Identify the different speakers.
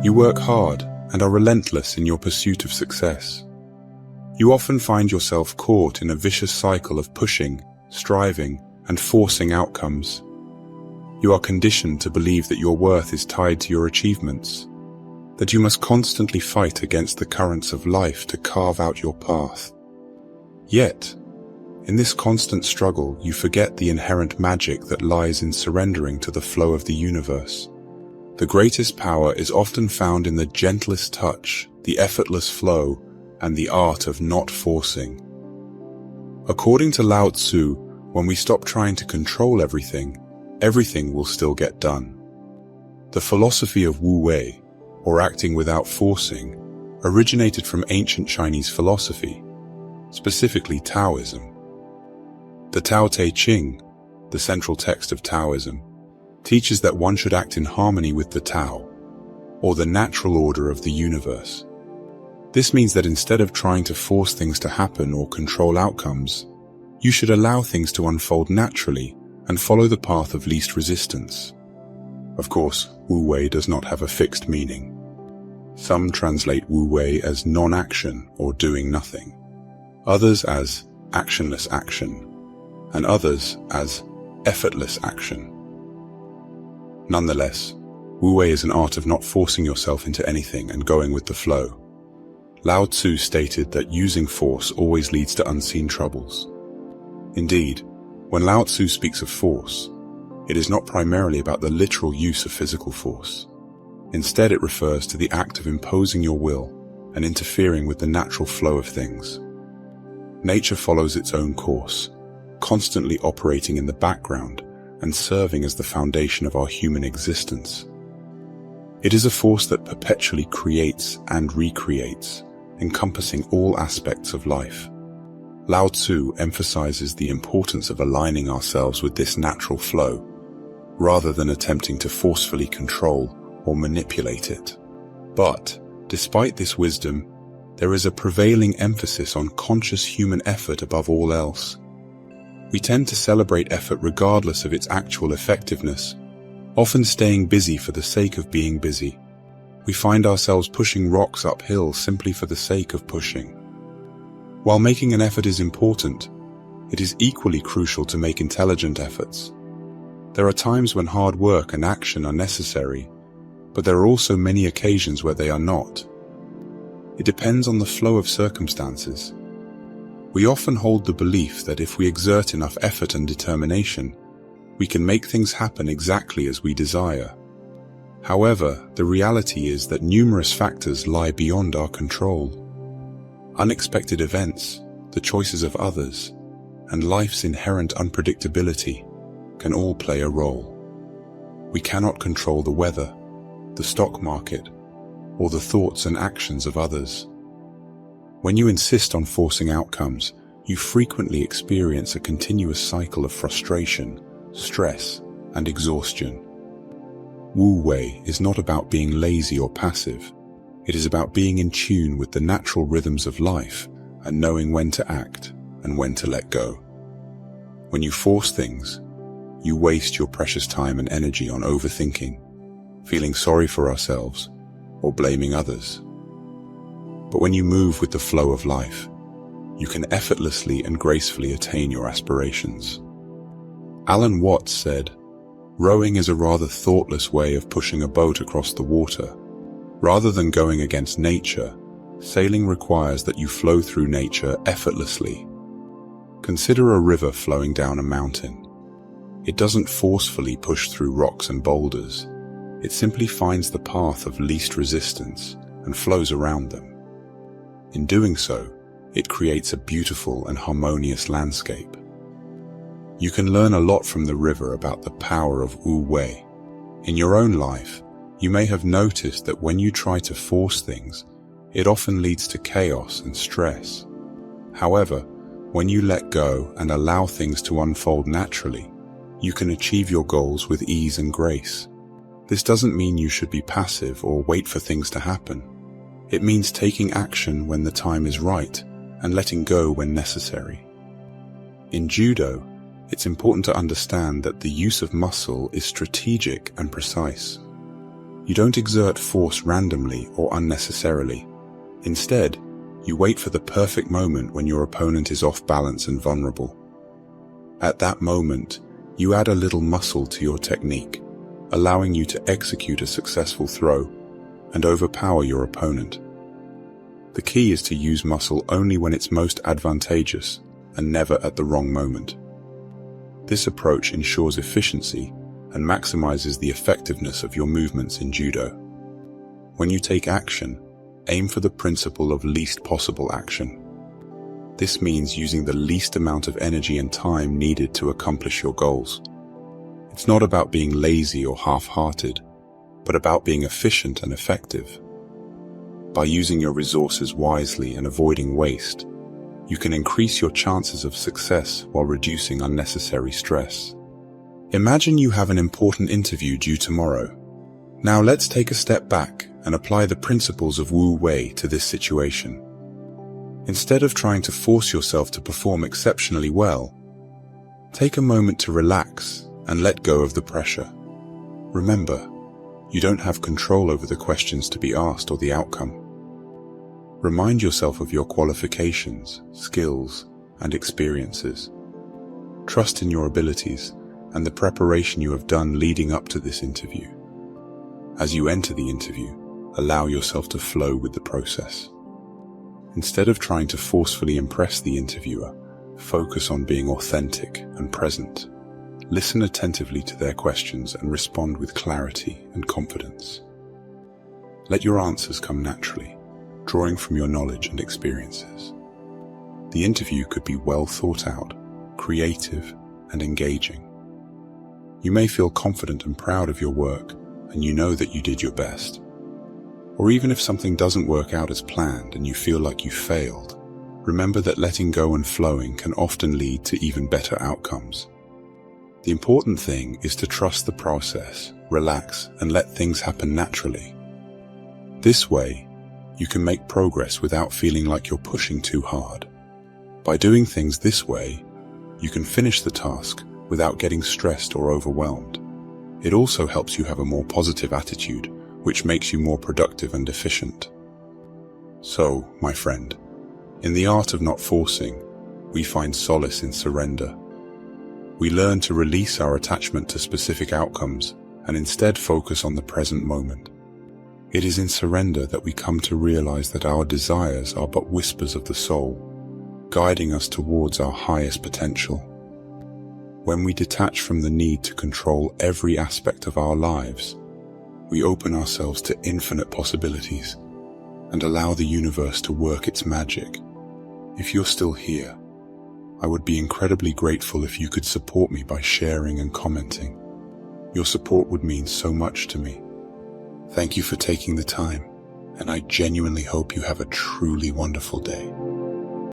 Speaker 1: You work hard and are relentless in your pursuit of success. You often find yourself caught in a vicious cycle of pushing, striving, and forcing outcomes. You are conditioned to believe that your worth is tied to your achievements, that you must constantly fight against the currents of life to carve out your path. Yet, in this constant struggle, you forget the inherent magic that lies in surrendering to the flow of the universe. The greatest power is often found in the gentlest touch, the effortless flow, and the art of not forcing. According to Lao Tzu, when we stop trying to control everything, everything will still get done. The philosophy of Wu Wei, or acting without forcing, originated from ancient Chinese philosophy, specifically Taoism. The Tao Te Ching, the central text of Taoism, teaches that one should act in harmony with the Tao, or the natural order of the universe. This means that instead of trying to force things to happen or control outcomes, you should allow things to unfold naturally and follow the path of least resistance. Of course, Wu Wei does not have a fixed meaning. Some translate Wu Wei as non-action or doing nothing, others as actionless action, and others as effortless action. Nonetheless, Wu Wei is an art of not forcing yourself into anything and going with the flow. Lao Tzu stated that using force always leads to unseen troubles. Indeed, when Lao Tzu speaks of force, it is not primarily about the literal use of physical force. Instead, it refers to the act of imposing your will and interfering with the natural flow of things. Nature follows its own course, constantly operating in the background and serving as the foundation of our human existence. It is a force that perpetually creates and recreates, encompassing all aspects of life. Lao Tzu emphasizes the importance of aligning ourselves with this natural flow, rather than attempting to forcefully control or manipulate it. But, despite this wisdom, there is a prevailing emphasis on conscious human effort above all else. We tend to celebrate effort regardless of its actual effectiveness, often staying busy for the sake of being busy. We find ourselves pushing rocks uphill simply for the sake of pushing. While making an effort is important, it is equally crucial to make intelligent efforts. There are times when hard work and action are necessary, but there are also many occasions where they are not. It depends on the flow of circumstances. We often hold the belief that if we exert enough effort and determination, we can make things happen exactly as we desire. However, the reality is that numerous factors lie beyond our control. Unexpected events, the choices of others, and life's inherent unpredictability can all play a role. We cannot control the weather, the stock market, or the thoughts and actions of others. When you insist on forcing outcomes, you frequently experience a continuous cycle of frustration, stress, and exhaustion. Wu Wei is not about being lazy or passive. It is about being in tune with the natural rhythms of life and knowing when to act and when to let go. When you force things, you waste your precious time and energy on overthinking, feeling sorry for ourselves, or blaming others. But when you move with the flow of life, you can effortlessly and gracefully attain your aspirations. Alan Watts said, "Rowing is a rather thoughtless way of pushing a boat across the water. Rather than going against nature, sailing requires that you flow through nature effortlessly. Consider a river flowing down a mountain. It doesn't forcefully push through rocks and boulders. It simply finds the path of least resistance and flows around them. In doing so, it creates a beautiful and harmonious landscape." You can learn a lot from the river about the power of Wu Wei. In your own life, you may have noticed that when you try to force things, it often leads to chaos and stress. However, when you let go and allow things to unfold naturally, you can achieve your goals with ease and grace. This doesn't mean you should be passive or wait for things to happen. It means taking action when the time is right and letting go when necessary. In judo, it's important to understand that the use of muscle is strategic and precise. You don't exert force randomly or unnecessarily. Instead, you wait for the perfect moment when your opponent is off balance and vulnerable. At that moment, you add a little muscle to your technique, allowing you to execute a successful throw and overpower your opponent. The key is to use muscle only when it's most advantageous and never at the wrong moment. This approach ensures efficiency and maximizes the effectiveness of your movements in judo. When you take action, aim for the principle of least possible action. This means using the least amount of energy and time needed to accomplish your goals. It's not about being lazy or half-hearted, but about being efficient and effective. By using your resources wisely and avoiding waste, you can increase your chances of success while reducing unnecessary stress. Imagine you have an important interview due tomorrow. Now let's take a step back and apply the principles of Wu Wei to this situation. Instead of trying to force yourself to perform exceptionally well, take a moment to relax and let go of the pressure. Remember, you don't have control over the questions to be asked or the outcome. Remind yourself of your qualifications, skills, and experiences. Trust in your abilities and the preparation you have done leading up to this interview. As you enter the interview, allow yourself to flow with the process. Instead of trying to forcefully impress the interviewer, focus on being authentic and present. Listen attentively to their questions and respond with clarity and confidence. Let your answers come naturally, drawing from your knowledge and experiences. The interview could be well thought out, creative, and engaging. You may feel confident and proud of your work, and you know that you did your best. Or even if something doesn't work out as planned and you feel like you failed, remember that letting go and flowing can often lead to even better outcomes. The important thing is to trust the process, relax, and let things happen naturally. This way, you can make progress without feeling like you're pushing too hard. By doing things this way, you can finish the task without getting stressed or overwhelmed. It also helps you have a more positive attitude, which makes you more productive and efficient. So, my friend, in the art of not forcing, we find solace in surrender. We learn to release our attachment to specific outcomes and instead focus on the present moment. It is in surrender that we come to realize that our desires are but whispers of the soul, guiding us towards our highest potential. When we detach from the need to control every aspect of our lives, we open ourselves to infinite possibilities and allow the universe to work its magic. If you're still here, I would be incredibly grateful if you could support me by sharing and commenting. Your support would mean so much to me. Thank you for taking the time, and I genuinely hope you have a truly wonderful day.